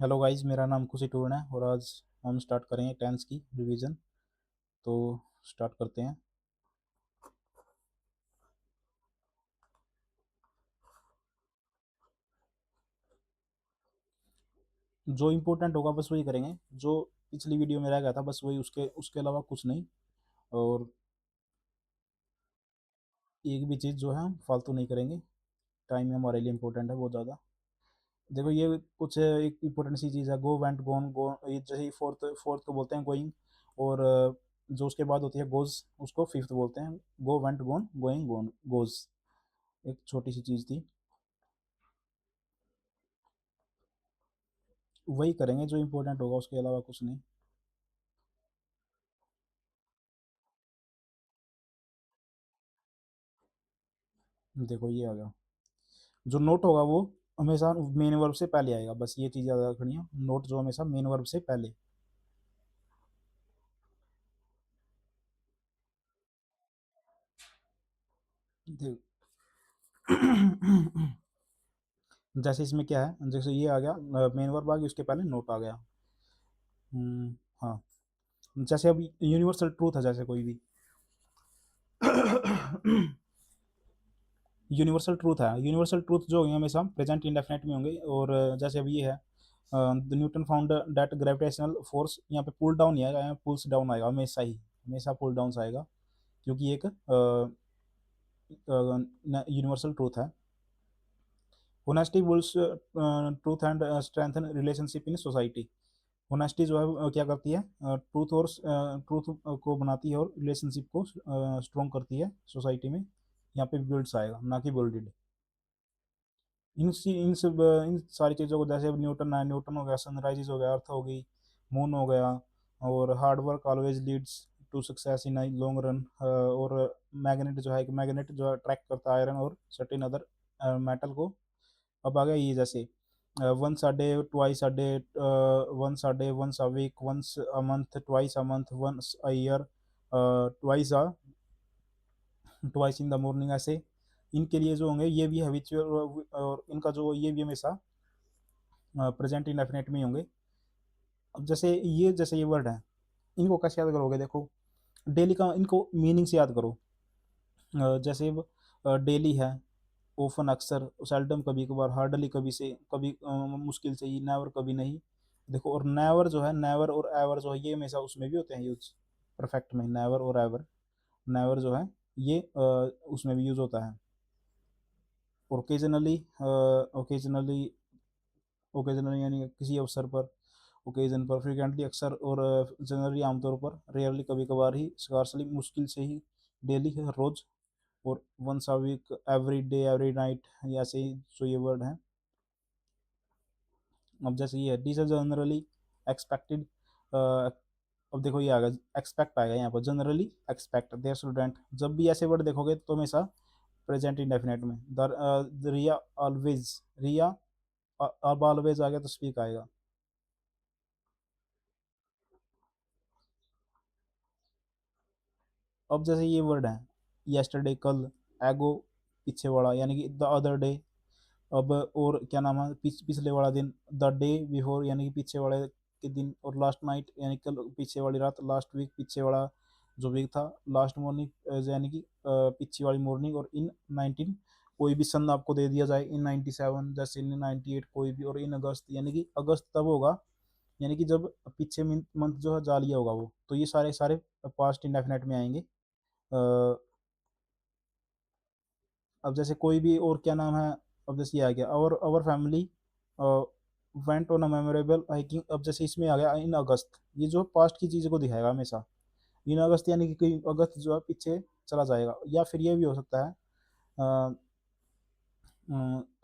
Hello guys, मेरा नाम खुशी टूर्ण है और आज हम स्टार्ट करेंगे टेंस की रिवीजन। तो स्टार्ट करते हैं। जो इम्पोर्टेंट होगा बस वही करेंगे, जो पिछली वीडियो में रह गया था बस वही, उसके उसके अलावा कुछ नहीं। और एक भी चीज़ जो है हम फालतू नहीं करेंगे। टाइम हमारे लिए इम्पोर्टेंट है बहुत ज़्यादा। देखो ये कुछ एक इम्पोर्टेंट सी चीज़ है, गो वेंट गोन गो, ये जैसे फोर्थ फोर्थ को बोलते हैं गोइंग। और जो उसके बाद होती है गोज, उसको फिफ्थ बोलते हैं। गो वेंट गोन गोइंग गोन गोज, एक छोटी सी चीज़ थी। वही करेंगे जो इम्पोर्टेंट होगा, उसके अलावा कुछ नहीं। देखो ये आ गया। जो नोट होगा वो हमेशा मेन वर्ब से पहले आएगा, बस ये चीज़ याद रखनी है। नोट जो हमेशा मेन वर्ब से पहले। देख- जैसे इसमें क्या है, जैसे ये आ गया मेन वर्ब आ गया, उसके पहले नोट आ गया। हाँ। जैसे अब यूनिवर्सल ट्रूथ है, जैसे कोई भी यूनिवर्सल ट्रूथ है। यूनिवर्सल ट्रूथ जो होंगे हमेशा प्रेजेंट इंडेफिनेट में होंगे। और जैसे अब ये है, the Newton found that gravitational force, यहाँ पे पुल डाउन नहीं आएगा, यहाँ पुल्स डाउन आएगा हमेशा ही। हमेशा पुल डाउन आएगा, क्योंकि एक यूनिवर्सल ट्रूथ है। Honesty bulls truth and strengthen relationship in society. Honesty जो है क्या करती है, ट्रूथ और ट्रूथ को बनाती है और रिलेशनशिप को स्ट्रॉन्ग करती है सोसाइटी में। यहाँ पे बिल्ड्स आएगा, ना कि बिल्डेड। इन सारी चीज़ों को, जैसे अब न्यूटन है, न्यूटन हो गया, सनराइजेज हो गया, अर्थ हो गई, मून हो गया। और hard work always leads to success in long run. और मैग्नेट जो है, एक मैग्नेट जो है अट्रैक्ट करता है आयरन और सर्टेन अदर मेटल को। अब आ गया ये, जैसे once a day, twice a day, once a day, once a week, once a month, twice a month, once a year, twice a twice in the morning, ऐसे। इनके लिए जो होंगे ये भी हैबिचुअल, और इनका जो ये भी हमेशा प्रेजेंट इंडेफिनेट में ही होंगे। अब जैसे ये वर्ड है, इनको कैसे याद करोगे? देखो, डेली का इनको मीनिंग से याद करो। जैसे डेली है, ओफन अक्सर, सेल्डम कभी कभार, हार्डली कभी से कभी, मुश्किल से ही, नेवर कभी नहीं। देखो, और नेवर जो है, नेवर और एवर जो है, ये हमेशा उसमें भी होते हैं यूज, परफेक्ट में। नेवर और एवर, नेवर जो है ये उसमें भी यूज होता है। ओकेजनली, ओकेजनली, ओकेजनली यानी किसी अवसर पर, ओकेजन पर, फ्रिक्वेंटली अक्सर, और जनरली आमतौर पर, रेयरली कभी कभार ही, स्कार्सली मुश्किल से ही, डेली है रोज, और once a week, every day, every night, ऐसे ही जो ये वर्ड हैं। अब जैसे ये है, दिस इज जनरली एक्सपेक्टेड। अब देखो ये आएगा, एक्सपेक्ट आएगा यहाँ पर, जनरली एक्सपेक्ट देयर स्टूडेंट। जब भी ऐसे वर्ड देखोगे तो हमेशा प्रेजेंट इंडेफिनेट में। द रिया ऑलवेज, रिया, अब ऑलवेज आ गया तो स्पीक आएगा। अब जैसे ये वर्ड है, यस्टरडे कल, एगो पीछे वाला, यानी कि द अदर डे। अब और क्या नाम है, पिछले वाला दिन, द डे बिफोर, यानी कि पीछे वाले के दिन। और लास्ट नाइट, यानी कल पीछे वाली रात। लास्ट वीक, पीछे वाला जो वीक था। लास्ट मॉर्निंग, यानी कि पीछे वाली मॉर्निंग। और इन 19, कोई भी सन आपको दे दिया जाए, इन 97, जैसे इन 98, कोई भी। और इन अगस्त, यानी कि अगस्त तब होगा, यानी कि जब पीछे मंथ जो है जा लिया होगा वो। तो ये सारे सारे पास्ट इंडेफिनेट में आएंगे। अब जैसे कोई भी, और क्या नाम है, अब जैसे ये आ गया, और our family went on a memorable hiking. अब जैसे इसमें आ गया इन अगस्त, ये जो पास्ट की चीज़ों को दिखाएगा हमेशा। इन अगस्त यानी कि कोई अगस्त जो है पीछे चला जाएगा। या फिर ये भी हो सकता है, अ,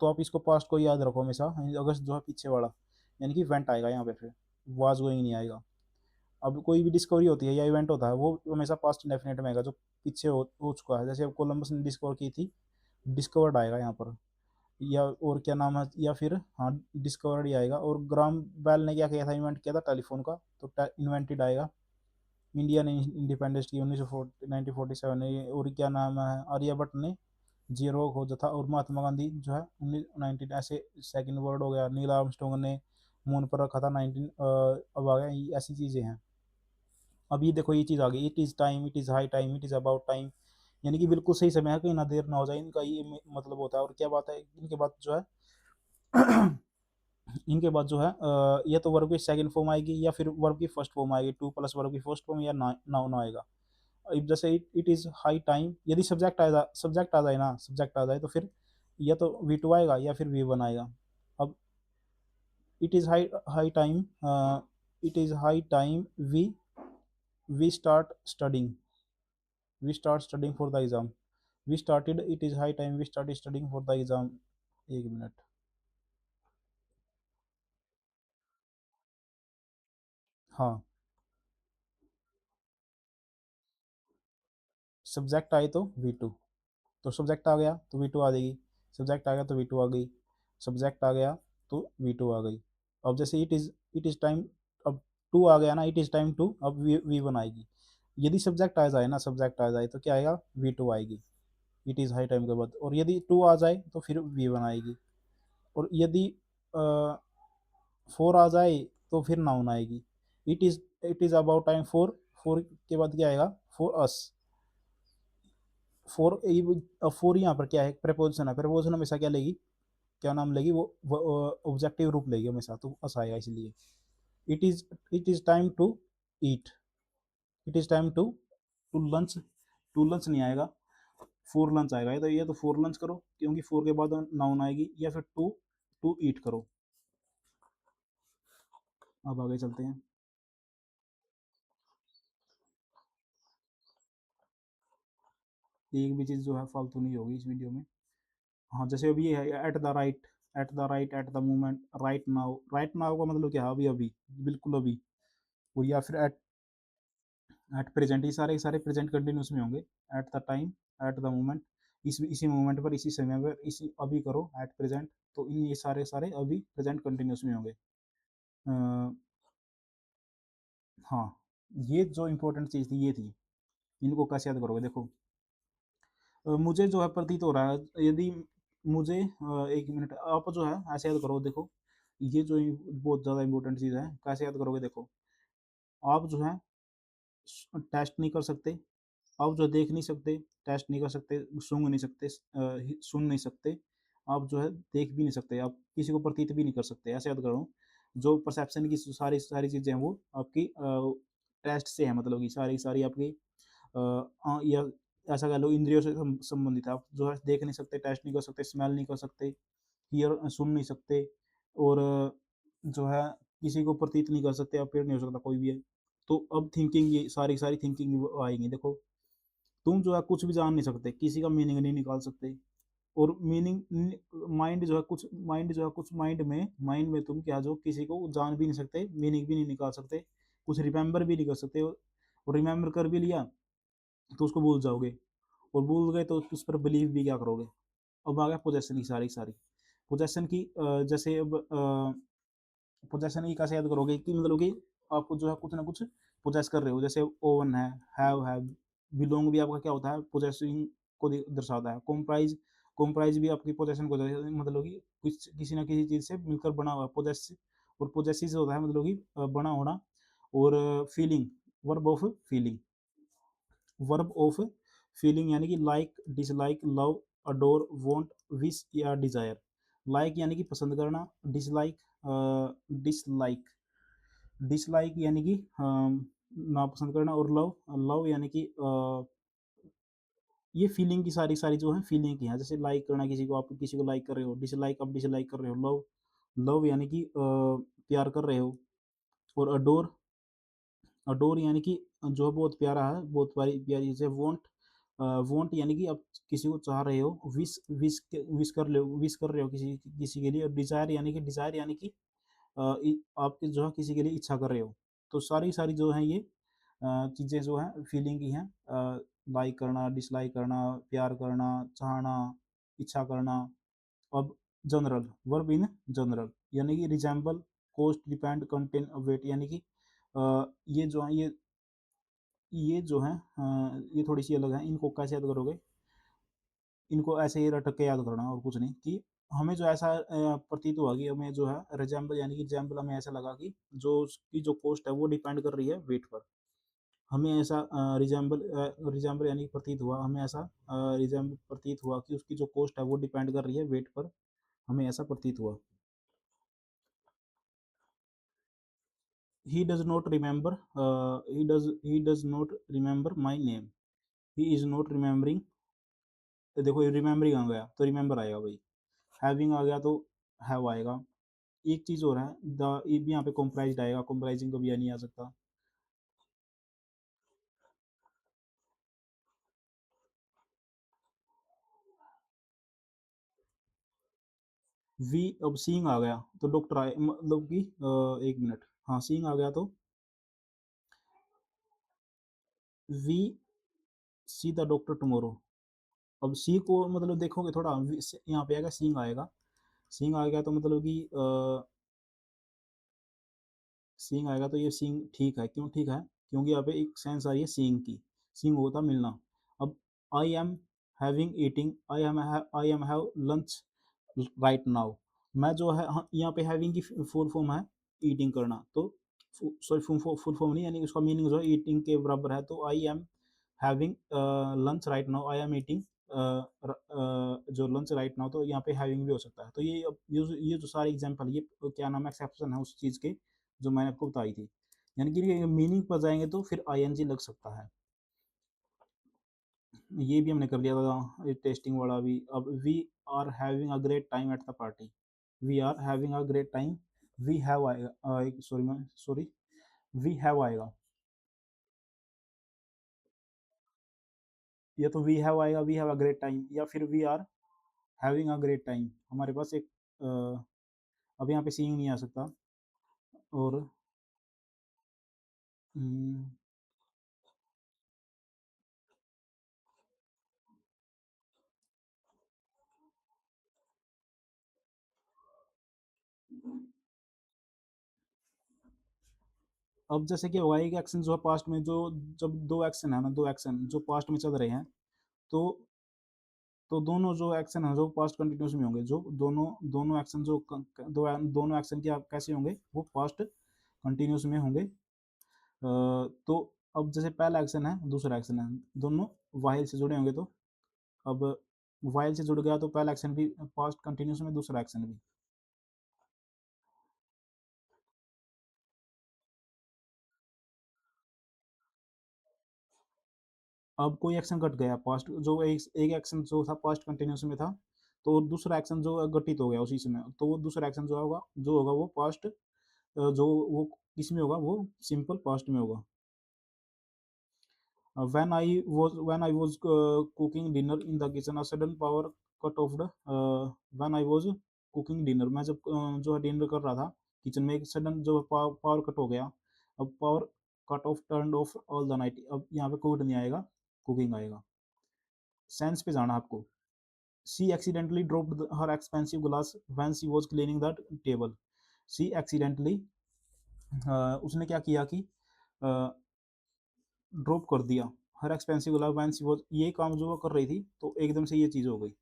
तो आप इसको पास्ट को याद रखो हमेशा, अगस्त जो है पीछे वाला, यानी कि वेंट आएगा यहाँ पे, फिर वाज गोइंग नहीं आएगा। अब कोई भी डिस्कवरी होती है या इवेंट होता है, वो हमेशा पास्ट इंडेफिनेट में आएगा, जो पीछे हो चुका है। जैसे अब कोलंबस ने डिस्कवर की थी, डिस्कवर्ड आएगा यहाँ पर। या और क्या नाम है, या फिर हाँ, डिस्कवर्ड ही आएगा। और ग्राम बेल ने क्या किया था, इन्वेंट किया था टेलीफोन का, तो इन्वेंटेड आएगा। इंडिया ने इंडिपेंडेंस की 1947 में। और क्या नाम है, आर्यभट्ट ने जीरो हो था, और महात्मा गांधी जो है 19 ऐसे। सेकंड वर्ड हो गया, नील आर्मस्ट्रॉन्ग ने मून पर रखा था 19, अब आ गया ऐसी चीज़ें हैं। अब ये देखो, ये चीज़ आ गई, it is time, it is high time, it is about time, यानी कि बिल्कुल सही समय है, कहीं ना देर ना हो जाए, इनका ये मतलब होता है। और क्या बात है, इनके बाद जो है इनके बाद जो है या तो वर्ब की सेकंड फॉर्म आएगी या फिर वर्ब की फर्स्ट फॉर्म आएगी, टू प्लस वर्ब की फर्स्ट फॉर्म, या नाउन आएगा। इफ जैसे इट इज़ हाई टाइम, यदि सब्जेक्ट आ जाए ना, सब्जेक्ट आ जाए तो फिर या तो वी टू आएगा या फिर वी वन आएगा। अब it is high time, it is high time we start studying, we start studying for the exam, we started, it is high time we started studying for the exam. एक minute. हाँ, subject आए तो V two, तो subject आ गया तो V to आ जाएगी, subject आ गया तो वी टू आ गई, सब्जेक्ट आ गया तो वी टू आ गई। अब जैसे इट इज़ टाइम, अब टू आ गया ना, इट इज़ टाइम टू, अब वी वन आएगी। यदि सब्जेक्ट आ जाए ना, सब्जेक्ट आ जाए तो क्या आएगा, वी टू आएगी इट इज़ हाई टाइम के बाद। और यदि टू आ जाए तो फिर वी वन आएगी। और यदि फोर आ जाए तो फिर नाउन आएगी, it is about time four, four के बाद क्या आएगा, फॉर अस। फोर, फोर यहाँ पर क्या है, प्रपोजिशन है, प्रपोजिशन हमेशा क्या लेगी, क्या नाम लेगी वो, ऑब्जेक्टिव रूप लेगी हमेशा, तो अस आएगा इसलिए। It is it is time to eat, it is time to lunch, to lunch नहीं आएगा, फोर लंच आएगा। ये तो फोर लंच करो, क्योंकि फोर के बाद नाउन आएगी, या फिर टू टू ईट करो। अब आगे चलते हैं। एक भी चीज़ जो है फालतू नहीं होगी इस वीडियो में। हाँ, जैसे अभी ये है at the right, at the right, at the moment, right now का मतलब क्या है, अभी अभी, बिल्कुल अभी। और या फिर एट प्रेजेंट, ये सारे सारे प्रेजेंट कंटिन्यूस में होंगे। At the time, at the moment, इसी मोमेंट पर, इसी समय पर, इसी अभी करो, एट प्रेजेंट। तो इन ये सारे सारे अभी प्रेजेंट कंटिन्यूस में होंगे। हाँ, ये जो इंपॉर्टेंट चीज़ थी ये थी, इनको कैसे याद करोगे देखो। मुझे जो है प्रतीत हो रहा है, यदि मुझे एक मिनट, आप जो है ऐसे याद करो देखो, ये जो बहुत ज़्यादा इंपॉर्टेंट चीज़ है, कैसे याद करोगे देखो। आप जो है टेस्ट नहीं कर सकते, आप जो देख नहीं सकते, टेस्ट नहीं कर सकते, सूंघ नहीं सकते, सुन नहीं सकते, आप जो है देख भी नहीं सकते, आप किसी को प्रतीत भी नहीं कर सकते, ऐसे याद करो। जो परसेप्शन की सारी सारी चीज़ें हैं वो आपकी टेस्ट से है, मतलब कि सारी सारी आपकी या ऐसा कह लो इंद्रियों से संबंधित है। आप जो है देख नहीं सकते, टेस्ट नहीं कर सकते, स्मेल नहीं कर सकते, हियर सुन नहीं सकते, और जो है किसी को प्रतीत नहीं कर सकते, अपेयर नहीं हो सकता कोई भी है। तो अब थिंकिंग, ये सारी सारी थिंकिंग आएंगी देखो। तुम जो है कुछ भी जान नहीं सकते, किसी का मीनिंग नहीं निकाल सकते, और मीनिंग माइंड में तुम क्या, जो किसी को जान भी नहीं सकते, मीनिंग भी नहीं निकाल सकते, कुछ रिमेंबर भी नहीं कर सकते, और रिमेंबर कर भी लिया तो उसको भूल जाओगे, और भूल गए तो उस पर बिलीव भी क्या करोगे। अब आ गया पोजेशन की सारी सारी, पोजेशन की जैसे अब पोजेशन ही कैसे याद करोगे, कि मतलब कि आपको जो है कुछ ना कुछ पोजेस कर रहे हो, जैसे ओवन है, बिलोंग भी आपका क्या होता है, पोजेसिंग को दर्शाता है। कॉम्प्राइज, कॉम्प्राइज भी आपकी पोजेशन को मतलब कि कुछ किसी ना किसी चीज़ से मिलकर बना हुआ पोजेस, और पोजेसिव होता है मतलब कि बना होना। और feeling, verb of feeling, verb of feeling यानी कि like, dislike, love, adore, want, wish या डिजायर। लाइक यानी कि पसंद करना, डिसलाइक, डिसलाइक, डिसलाइक यानी कि नापसंद करना, और लव, लव यानी कि ये फीलिंग की सारी सारी जो है फीलिंग की है। जैसे लाइक करना, किसी को, आप किसी को लाइक कर रहे हो, डिसलाइक आप डिसलाइक कर रहे हो, लव, लव यानी कि प्यार कर रहे हो, और अडोर, अडोर यानी कि जो बहुत प्यारा है, बहुत प्यारी प्यारी चीज़ है। वांट, वांट यानी कि आप किसी को चाह रहे हो, विश, विश कर रहे हो, विश कर रहे हो किसी किसी के लिए। और डिजायर यानी कि, डिजायर यानी कि आपके जो है किसी के लिए इच्छा कर रहे हो। तो सारी सारी जो है ये चीज़ें जो हैं फीलिंग की हैं। लाइक करना, डिसलाइक करना, प्यार करना, चाहना, इच्छा करना। अब जनरल, वर्ब इन जनरल, यानी कि resemble, cost, depend, contain, weight, यानी कि ये जो है ये जो है ये थोड़ी सी अलग है, इनको कैसे याद करोगे। इनको ऐसे ही रटक के याद करना और कुछ नहीं, कि हमें जो ऐसा प्रतीत हुआ कि हमें जो है रिजेंबल, यानी कि रिजेंबल हमें ऐसा लगा कि जो उसकी जो कॉस्ट है वो डिपेंड कर रही है वेट पर। हमें ऐसा रिजेंबल यानी प्रतीत हुआ, हमें ऐसा रिजेंबल प्रतीत हुआ कि उसकी जो कॉस्ट है वो डिपेंड कर रही है वेट पर, हमें ऐसा प्रतीत हुआ। He does not remember. He does not remember my name. He is not remembering. तो देखो रिमेम्बरिंग आ गया तो रिमेंबर आएगा भाई, हैविंग आ गया तो हैव आएगा। एक चीज और है, द ये भी यहाँ पे कॉम्प्राइज्ड आएगा, कॉम्प्राइजिंग कभी नहीं आ सकता। वी, अब सीइंग आ गया तो डॉक्टर आए, मतलब कि एक मिनट, हाँ सीइंग आ गया तो we see the doctor tomorrow. अब सी को मतलब देखोगे थोड़ा, यहाँ पे आएगा सीइंग आएगा, सीइंग आ गया तो मतलब कि सीइंग आएगा तो ये सीइंग ठीक है, क्यों ठीक है, क्योंकि यहाँ पे एक सेंस आ रही है सीइंग की, सीइंग होता मिलना। अब I am having eating, I am have lunch right now, मैं जो है, हाँ, यहाँ पे हैविंग की फुल फॉर्म है ईटिंग करना, तो सॉरी फुल फॉर्म नहीं, यानी उसका मीनिंग जो है ईटिंग के बराबर है, तो I am having lunch right now, I am eating जो लंच राइट नाउ, तो यहाँ पे हैविंग भी हो सकता है। तो ये ये जो सारे एग्जांपल, ये क्या नाम है, एक्सेप्शन है उस चीज़ के जो मैंने आपको बताई थी, यानी कि मीनिंग पर जाएंगे तो फिर आईएनजी लग सकता है। ये भी हमने कर लिया था टेस्टिंग वाला भी। अब we are having a great time at the party, we are having a great time, we have आएगा, सॉरी वी हैव आएगा, या तो वी हैव आएगा, we have a great time, या फिर we are having a great time. हमारे पास एक अब यहाँ पे सीइंग नहीं आ सकता। और हम्म, अब जैसे कि होगा एक एक्शन जो है पास्ट में, जो जब दो एक्शन है ना, दो एक्शन जो पास्ट में चल रहे हैं, तो दोनों जो एक्शन है जो पास्ट कंटिन्यूस में होंगे, जो दोनों दोनों एक्शन जो दोनों एक्शन क्या कैसे होंगे, वो पास्ट कंटिन्यूस में होंगे। तो अब जैसे पहला एक्शन है दूसरा एक्शन है, दोनों वाइल से जुड़े होंगे, तो अब वाइल से जुड़ गया तो पहला एक्शन भी पास्ट कंटिन्यूस में, दूसरा एक्शन भी। अब कोई एक्शन घट गया पास्ट, जो एक एक्शन जो था पास्ट कंटिन्यूस में था, तो दूसरा एक्शन जो घटित हो गया उसी समय, तो वो दूसरा एक्शन जो होगा वो पास्ट, जो वो किस में होगा, वो सिंपल पास्ट में होगा। When I was cooking dinner in the kitchen, a sudden power cut off the when I was cooking dinner, मैं जब जो है डिनर कर रहा था किचन में, एक सडन जो पावर कट हो गया। अब power cut off turn off all the night, अब यहाँ पे कोड नहीं आएगा, कुकिंग आएगा। सेंस पे जाना आपको। She accidentally dropped her expensive glass when she was cleaning the table. She accidentally, उसने क्या किया कि ड्रॉप कर दिया her expensive glass when she was, ये काम जो वो कर रही थी तो एकदम से ये चीज़ हो गई।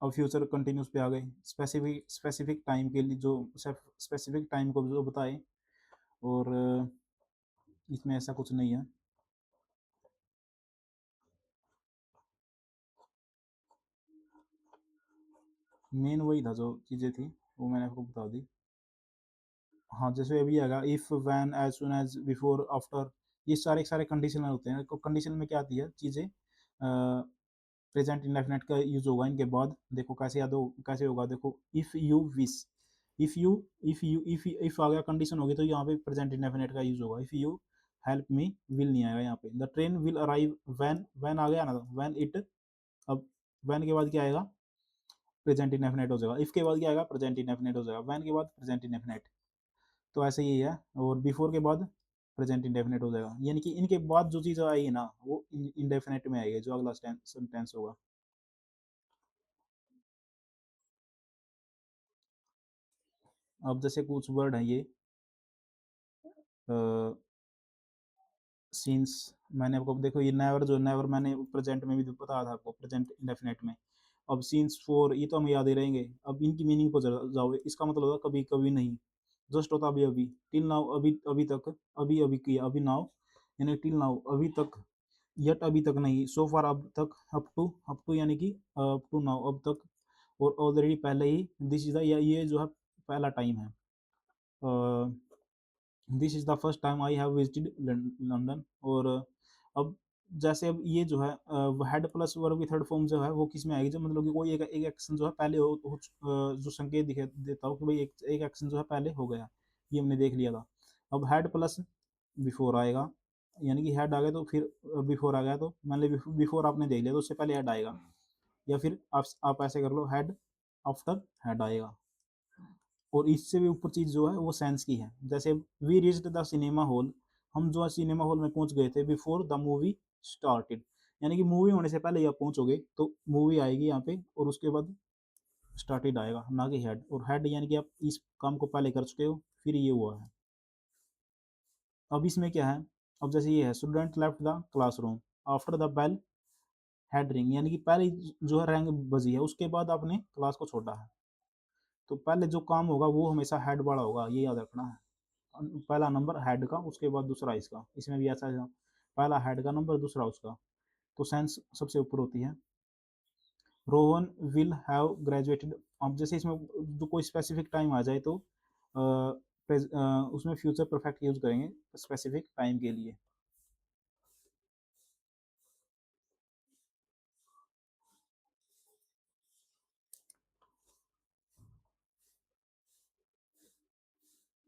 अब फ्यूचर कंटिन्यूस पे आ गए, स्पेसिफिक स्पेसिफिक टाइम के लिए, जो स्पेसिफिक टाइम को जो बताए, और इसमें ऐसा कुछ नहीं है। मेन वही था जो चीज़ें थी वो मैंने आपको बता दी। हाँ, जैसे अभी आएगा if, when, as soon as, before, after, ये सारे सारे कंडीशनल होते हैं। कंडीशन में क्या आती है चीज़ें, प्रेजेंट इंडेफिनिट का यूज होगा इनके बाद। देखो कैसे याद हो, कैसे होगा, देखो if you wish, if you if आ गया कंडीशन होगी तो यहाँ पे प्रेजेंट इंडेफिनिट का यूज होगा। If you help me, will नहीं आएगा यहाँ पे। The train will arrive when आ गया ना, व्हेन इट, अब व्हेन के बाद क्या आएगा, प्रेजेंट इंडेफिनिट हो जाएगा। इफ के बाद क्या आएगा, प्रेजेंट इंडेफिनिट हो जाएगा। व्हेन के बाद प्रेजेंट इंडेफिनिट, तो ऐसे ही है। और बिफोर के बाद प्रेजेंट इंडेफिनिट हो जाएगा, यानी कि इनके बाद जो चीज़ आएगी ना वो इंडेफिनिट में आएगी, जो अगला सेंटेंस होगा। अब जैसे कुछ वर्ड है ये, सीन्स, मैंने आपको देखो ये नेवर जो नेवर मैंने प्रेजेंट में भी बताया था आपको, प्रेजेंट इंडेफिनेट में। अब सीन्स फॉर ये तो हमें याद ही रहेंगे। अब इनकी मीनिंग पर जाओ, इसका मतलब होगा कभी कभी नहीं, जस्ट होता अभी अभी, टिल नाउ अभी अभी तक, अभी अभी किया, अभी नाउ यानी टिल नाउ अभी तक, यट अभी तक नहीं, सो फार अब तक, अप टू यानी कि अप टू नाउ अब तक, और ऑलरेडी पहले ही, दिस इज द ये जो है पहला टाइम है, this is the first time I have visited London. और अब जैसे अब ये जो है हेड प्लस वर्ब की थर्ड फॉर्म जो है वो किस में आएगी, जब मतलब कि कोई एक एक्शन जो है पहले जो संकेत दिखे देता हो कि भाई एक एक्शन जो है पहले हो गया, ये हमने देख लिया था। अब हेड प्लस बिफोर आएगा, यानी कि हेड आ गया तो फिर बिफोर आ गया, तो मान ली बिफोर आपने देख लिया तो उससे पहले हेड आएगा, या फिर आप ऐसे कर लो, हेड आफ्टर हेड आएगा। और इससे भी ऊपर चीज जो है वो सेंस की है, जैसे we reached the cinema hall, हम जो है सिनेमा हॉल में पहुंच गए थे, बिफोर द मूवी स्टार्टेड, यानी कि मूवी होने से पहले ही आप पहुंचोगे तो मूवी आएगी यहाँ पे, और उसके बाद स्टार्टेड आएगा, ना कि हेड। और हेड यानी कि आप इस काम को पहले कर चुके हो, फिर ये हुआ है। अब इसमें क्या है, अब जैसे ये है, student left the classroom after the bell had ring, यानी कि पहले जो है रैंग बजी है, उसके बाद आपने क्लास को छोड़ा है, तो पहले जो काम होगा वो हमेशा हेड वाला होगा, ये याद रखना है। पहला नंबर हेड का, उसके बाद दूसरा इसका, इसमें भी ऐसा है, पहला हेड का नंबर, दूसरा उसका, तो सेंस सबसे ऊपर होती है। रोहन विल हैव ग्रेजुएटेड, अब जैसे इसमें जो कोई स्पेसिफिक टाइम आ जाए तो उसमें फ्यूचर परफेक्ट यूज करेंगे स्पेसिफिक टाइम के लिए।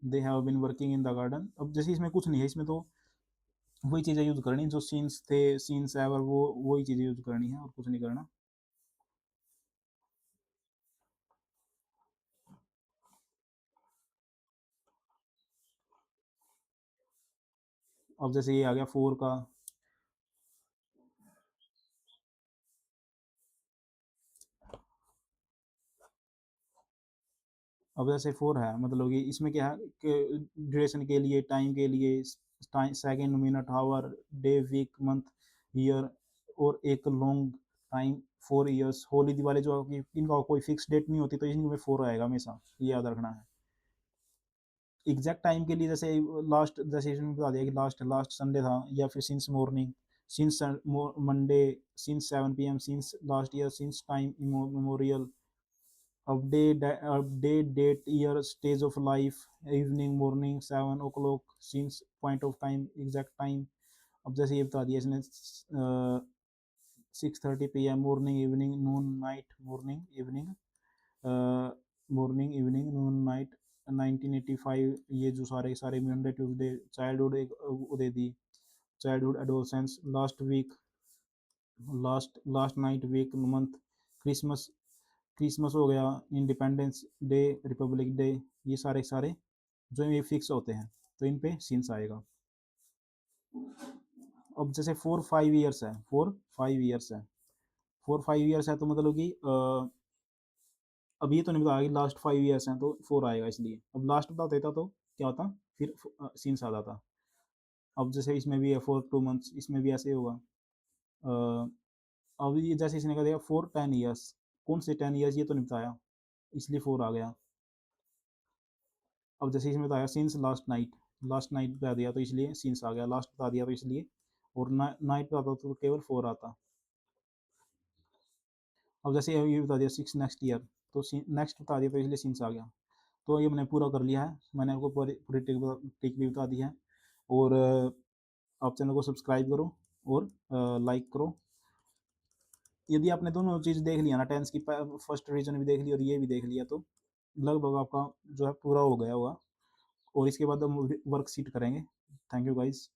They have been working in the garden, अब जैसे इसमें कुछ नहीं है, इसमें तो वही चीज़ें यूज करनी जो सीन्स थे, सीन्स एवर, वो वही चीज़ें यूज करनी है और कुछ नहीं करना। अब जैसे ये आ गया फोर का, अब जैसे फोर है, मतलब कि इसमें क्या है कि ड्यूरेशन के लिए, टाइम के लिए, second, minute, hour, day, week, month, year, और एक long time, 4 years. Holi Diwali जो इनका कोई फिक्स डेट नहीं होती, तो इनमें फोर आएगा हमेशा, ये याद रखना है। एग्जैक्ट टाइम के लिए जैसे लास्ट, जैसे इसमें बता दिया कि लास्ट लास्ट संडे था, या फिर since morning, since Monday, since 7 p.m, since last year, since time memorial, update date, year, stage of life, evening, morning, 7 o'clock, since, point of time, exact time। अब जैसे ये बता दिया इसने 6:30 p.m, morning, evening, noon, night, morning, evening, morning, evening, noon, night. 1985 ये जो सारे सारे मंडे ट्यूसडे, चाइल्डहुड एक वो दे दी, childhood, adolescence, last week, last last night, week, month, Christmas, Christmas हो गया, इंडिपेंडेंस डे, रिपब्लिक डे, ये सारे सारे जो ये फिक्स होते हैं, तो इन पे सीन्स आएगा। अब जैसे 4 5 ईयर्स है, 4 5 ईयर्स है, 4 5 ईयर्स है, तो मतलब कि अब ये तो नहीं बताया कि लास्ट 5 ईयर्स हैं तो फोर आएगा, इसलिए अब लास्ट बता देता तो क्या होता, फिर सीन्स आ जाता। अब जैसे इसमें भी है 4 2 मंथ्स, इसमें भी ऐसे होगा। अब ये जैसे इसने कहा दिया 4 10 ईयर्स, कौन से 10 ईयर्स ये तो नहीं बताया, इसलिए फोर आ गया। अब जैसे इसमें बताया since last night, last night बता दिया तो इसलिए सिंस आ गया, लास्ट बता दिया तो इसलिए, और नाइट बताता तो केवल फोर आता। अब जैसे ये बता दिया 6 नेक्स्ट ईयर, तो नेक्स्ट बता दिया तो इसलिए सिंस आ गया। तो ये मैंने पूरा कर लिया है, मैंने आपको पूरी पूरी ट्रिक भी बता दी है। और आप चैनल को सब्सक्राइब करो और लाइक करो। यदि आपने दोनों चीज़ देख लिया ना, टेंस की फर्स्ट रीजन भी देख लिया और ये भी देख लिया, तो लगभग आपका जो है पूरा हो गया होगा। और इसके बाद हम वर्कशीट करेंगे। Thank you guys.